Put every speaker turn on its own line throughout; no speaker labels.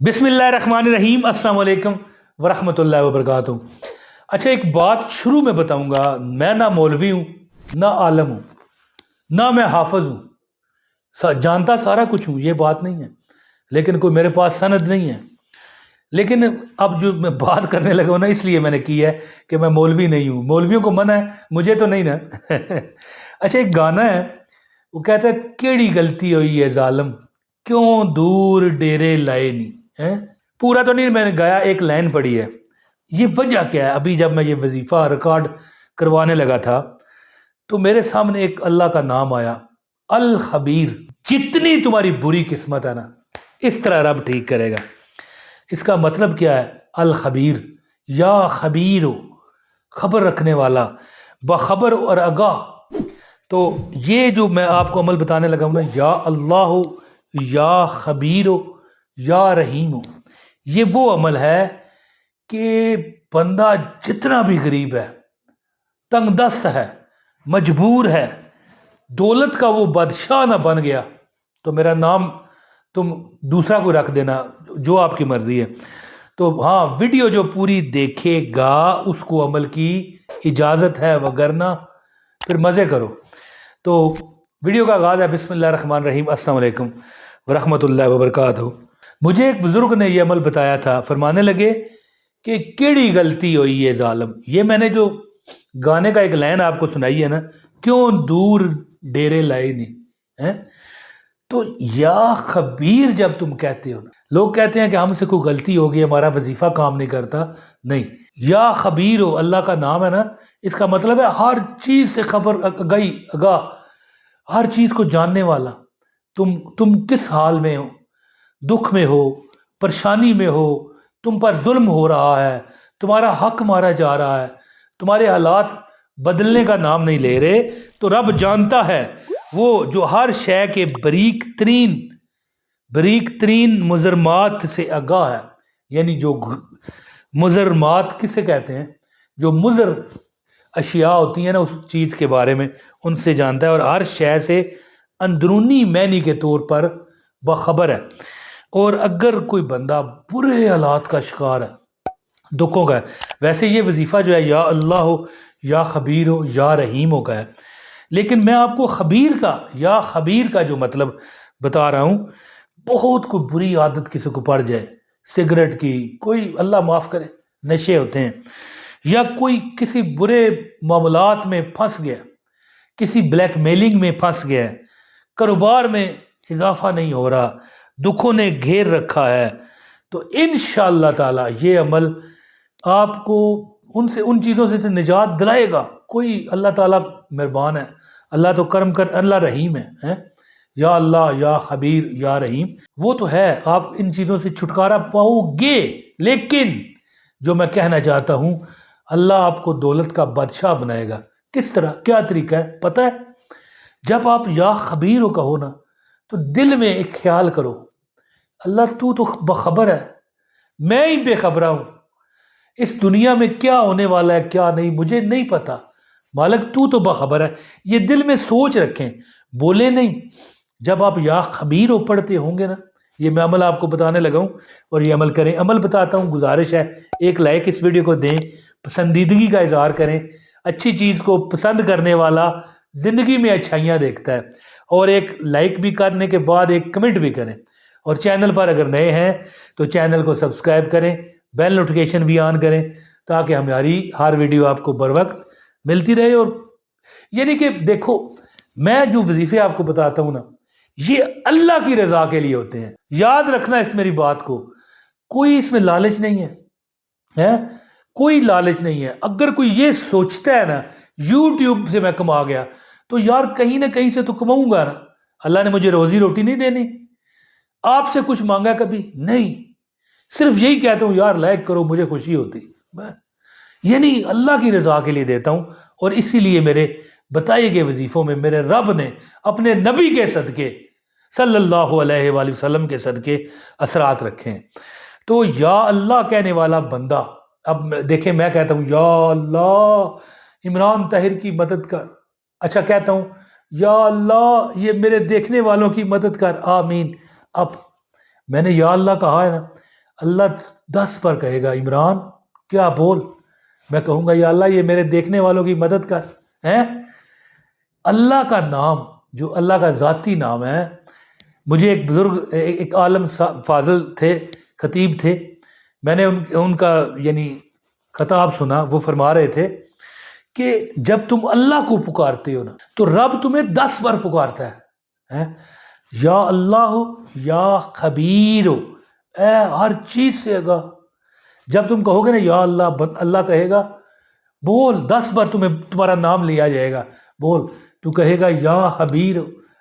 बिस्मिल्लाहिर्रहमानिर्रहीम अस्सलाम वालेकुम वरहमतुल्लाहि वबरकातुहू। अच्छा, एक बात शुरू में बताऊंगा। मैं ना मौलवी हूं, ना आलम हूं, ना मैं हाफिज हूं। जानता सारा कुछ हूं, ये बात नहीं है, लेकिन कोई मेरे पास सनद नहीं है। लेकिन अब जो मैं बात करने लगा हूं ना, इसलिए मैंने की है कि मैं मौलवी नहीं हूं। मौलवियों को मना है, मुझे तो नहीं ना। अच्छा, एक गाना है, वो कहता है केड़ी गलती हुई है जालम, क्यों दूर डेरे लाए नहीं है। पूरा तो नहीं मैंने गाया, एक लाइन पढ़ी है। ये वजह क्या है, अभी जब मैं ये वजीफा रिकॉर्ड करवाने लगा था तो मेरे सामने एक अल्लाह का नाम आया, अल खबीर। जितनी तुम्हारी बुरी किस्मत है ना, इस तरह रब ठीक करेगा। इसका मतलब क्या है? अल खबीर, या खबीर हो, खबर रखने वाला, बखबर और आगाह। तो ये जो मैं आपको अमल बताने लगा हूं ना, या अल्लाह हो, या खबीर हो, या रहीम हो, ये वो अमल है कि बंदा जितना भी गरीब है, तंगदस्त है, मजबूर है, दौलत का वो बादशाह ना बन गया, तो मेरा नाम तुम दूसरा को रख देना, जो आपकी मर्जी है। तो हाँ, वीडियो जो पूरी देखेगा उसको अमल की इजाजत है, वगरना फिर मजे करो। तो वीडियो का आगाज है, बिस्मिल्लाहिर्रहमानिर्रहीम, अस्सलाम वालेकुम वरहमतुल्लाहि वबरकातुहू। मुझे एक बुजुर्ग ने यह अमल बताया था। फरमाने लगे कि केड़ी गलती हुई है जालम। ये मैंने जो गाने का एक लाइन आपको सुनाई है ना, क्यों दूर डेरे लाए नहीं है। तो या खबीर जब तुम कहते हो ना, लोग कहते हैं कि हमसे कोई गलती हो गई, हमारा वजीफा काम नहीं करता। नहीं, या खबीर हो, अल्लाह का नाम है ना, इसका मतलब है हर चीज से खबर गई आगाह, हर चीज को जानने वाला। तुम किस हाल में हो, दुख में हो, परेशानी में हो, तुम पर जुल्म हो रहा है, तुम्हारा हक मारा जा रहा है, तुम्हारे हालात बदलने का नाम नहीं ले रहे, तो रब जानता है। वो जो हर शय के बरीक तरीन मुजरमात से आगाह है। यानी जो मुजरमात किसे कहते हैं? जो मुजर अशिया होती है ना, उस चीज के बारे में उनसे जानता है, और हर शय से अंदरूनी मैनी के तौर पर बाखबर है। और अगर कोई बंदा बुरे हालात का शिकार है, दुखों का है, वैसे ये वजीफा जो है या अल्लाह हो, या खबीर हो, या रहीम हो का है, लेकिन मैं आपको खबीर का, या खबीर का जो मतलब बता रहा हूं। बहुत कोई बुरी आदत किसी को पड़ जाए, सिगरेट की, कोई अल्लाह माफ करे नशे होते हैं, या कोई किसी बुरे मामलात में फंस गया, किसी ब्लैकमेलिंग में फंस गया है, कारोबार में इजाफा नहीं हो रहा, दुखों ने घेर रखा है, तो इंशाअल्लाह ताला ये अमल आपको उनसे, उन चीज़ों से तो निजात दिलाएगा। कोई अल्लाह ताला मेहरबान है, अल्लाह तो कर्म कर, अल्लाह रहीम है? या अल्लाह, या खबीर, या रहीम, वो तो है। आप इन चीज़ों से छुटकारा पाओगे। लेकिन जो मैं कहना चाहता हूं, अल्लाह आपको दौलत का बादशाह बनाएगा। किस तरह, क्या तरीका है पता है? जब आप या खबीर हो कहो ना, तो दिल में एक ख्याल करो, अल्लाह तू तो बखबर है, मैं ही बेखबरा हूं। इस दुनिया में क्या होने वाला है क्या नहीं मुझे नहीं पता, मालिक तू तो बखबर है। ये दिल में सोच रखें, बोले नहीं। जब आप या खबीर हो पढ़ते होंगे ना, ये मैं अमल आपको बताने लगा हूं, और ये अमल करें। अमल बताता हूं, गुजारिश है, एक लाइक इस वीडियो को दें, पसंदीदगी का इजहार करें। अच्छी चीज को पसंद करने वाला जिंदगी में अच्छाइयां देखता है। और एक लाइक भी करने के बाद एक कमेंट भी करें। और चैनल पर अगर नए हैं तो चैनल को सब्सक्राइब करें, बेल नोटिफिकेशन भी ऑन करें, ताकि हमारी हर वीडियो आपको बर वक्त मिलती रहे। और यानी कि देखो, मैं जो वजीफे आपको बताता हूं ना, ये अल्लाह की रजा के लिए होते हैं। याद रखना इस मेरी बात को, कोई इसमें लालच नहीं है? कोई लालच नहीं है। अगर कोई ये सोचता है ना यूट्यूब से मैं कमा गया, तो यार कहीं ना कहीं से तो कमाऊंगा ना। अल्लाह ने मुझे रोजी रोटी नहीं देनी? आपसे कुछ मांगा कभी नहीं। सिर्फ यही कहता हूं, यार लाइक करो, मुझे खुशी होती। ये नहीं, अल्लाह की रजा के लिए देता हूं। और इसीलिए मेरे बताए गए वजीफों में मेरे रब ने अपने नबी के सदके, सल्लल्लाहु अलैहि वसल्लम के सदके असरात रखे हैं। तो या अल्लाह कहने वाला बंदा, अब देखें, मैं कहता हूं या अल्लाह इमरान ताहिर की मदद कर। अच्छा, कहता हूं या अल्लाह ये मेरे देखने वालों की मदद कर, आमीन। अब मैंने या अल्लाह कहा है ना, اللہ 10 بار کہے گا عمران کیا بول، میں کہوں گا یا اللہ یہ میرے دیکھنے والوں کی مدد کر ہیں۔ اللہ کا نام جو اللہ کا ذاتی نام ہے، مجھے ایک بزرگ ایک عالم فاضل تھے، خطیب تھے، میں نے ان کا یعنی خطاب سنا، وہ فرما رہے تھے کہ جب تم اللہ کو پکارتے ہو نا تو رب تمہیں 10 بار پکارتا ہے، یا اللہ یا خبیر اے ہر چیز سے آگاہ۔ جب تم کہو گے نا یا اللہ، اللہ کہے گا بول، 10 بار تمہارا نام لیا جائے گا، بول، تو کہے گا یا خبیر،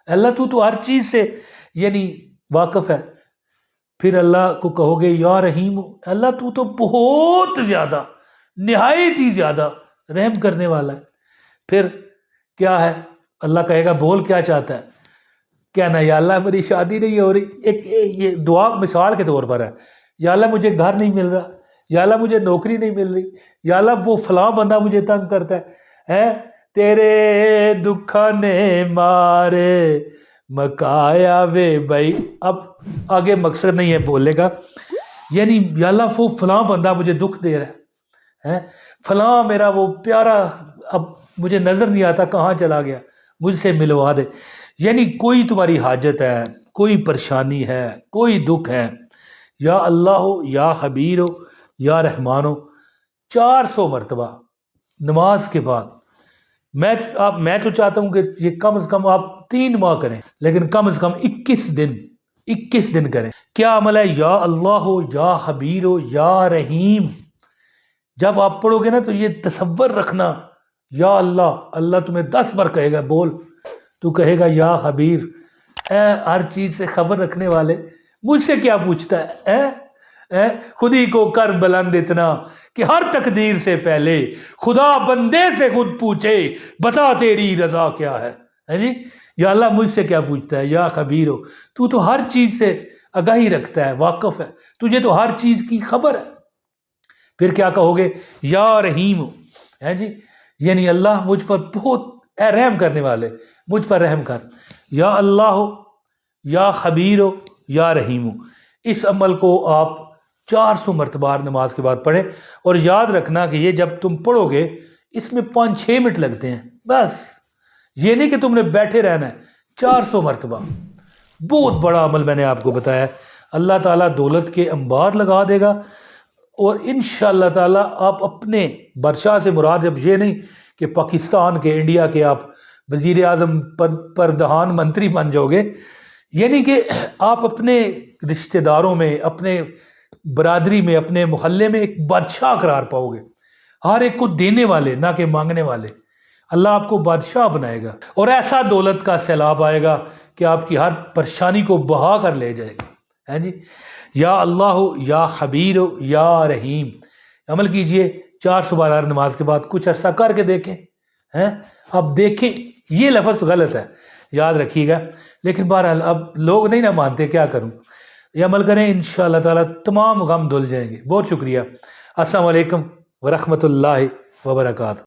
اللہ تو ہر چیز سے یعنی واقف ہے۔ پھر اللہ کو کہو گے یا رحیم، اللہ تو بہت زیادہ، نہایت ہی زیادہ رحم کرنے والا ہے۔ پھر کیا ہے، اللہ کہے گا بول کیا چاہتا ہے، کہنا یا اللہ میری شادی نہیں ہو رہی، ایک یہ دعا مثال کے طور پر ہے، یا اللہ مجھے گھر نہیں مل رہا، یا اللہ مجھے نوکری نہیں مل رہی، یا اللہ وہ فلاں بندہ مجھے تنگ کرتا ہے، تیرے دکھا نے مارے مکایا وے بھائی۔ اب آگے مقصد نہیں ہے بولنے کا، یعنی یا اللہ وہ فلاں بندہ مجھے دکھ دے رہا ہے، فلاں میرا وہ پیارا اب مجھے نظر نہیں آتا کہاں چلا گیا، مجھ سے ملوا دے۔ یعنی کوئی تمہاری حاجت ہے، کوئی پریشانی ہے، کوئی دکھ ہے، یا اللہ ہو یا خبیر ہو یا رحمان ہو، 400 مرتبہ نماز کے بعد۔ میں تو چاہتا ہوں کہ یہ کم از کم آپ 3 ماہ کریں، لیکن کم از کم 21 دن کریں۔ کیا عمل ہے، یا اللہ ہو یا خبیر ہو یا رحیم۔ جب آپ پڑھو گے نا تو یہ تصور رکھنا، یا اللہ، اللہ تمہیں 10 بار کہے گا بول، تو کہے گا یا خبیر، اے ہر چیز سے خبر رکھنے والے، مجھ سے کیا پوچھتا ہے، خود ہی کو کر بلند اتنا کہ ہر تقدیر سے پہلے خدا بندے سے خود پوچھے بتا تیری رضا کیا ہے جی۔ یا اللہ مجھ سے کیا پوچھتا ہے، یا خبیر ہو، تو ہر چیز سے آگاہی رکھتا ہے، واقف ہے، تجھے تو ہر چیز کی خبر ہے۔ پھر کیا کہو گے، یا رحیم ہے جی، یعنی اللہ مجھ پر بہت رحم کرنے والے، مجھ پر رحم کر، یا اللہ ہو یا خبیر ہو یا رحیم ہو۔ اس عمل کو آپ 400 مرتبہ نماز کے بعد پڑھیں، اور یاد رکھنا کہ یہ جب تم پڑھو گے اس میں 5-6 منٹ لگتے ہیں بس، یہ نہیں کہ تم نے بیٹھے رہنا ہے، 400 مرتبہ بہت بڑا عمل میں نے آپ کو بتایا ہے۔ اللہ تعالیٰ دولت کے انبار لگا دے گا، اور انشاءاللہ تعالیٰ آپ اپنے بادشاہ سے مراد اب یہ نہیں کہ پاکستان کے، انڈیا کے آپ وزیر اعظم پردھان منتری بن جاؤ گے، یعنی کہ آپ اپنے رشتہ داروں میں، اپنے برادری میں، اپنے محلے میں ایک بادشاہ قرار پاؤ گے، ہر ایک کو دینے والے نہ کہ مانگنے والے۔ اللہ آپ کو بادشاہ بنائے گا، اور ایسا دولت کا سیلاب آئے گا کہ آپ کی ہر پریشانی کو بہا کر لے جائے گا، ہے جی۔ یا اللہ ہو یا خبیر ہو یا رحیم، عمل کیجئے 400 بار نماز کے بعد، کچھ عرصہ کر کے دیکھیں، اب دیکھیں، یہ لفظ غلط ہے، یاد رکھیے گا، لیکن بہرحال اب لوگ نہیں نہ مانتے، کیا کروں، یہ عمل کریں، انشاءاللہ تعالیٰ تمام غم دھل جائیں گے۔ بہت شکریہ، السلام علیکم ورحمۃ اللہ وبرکاتہ۔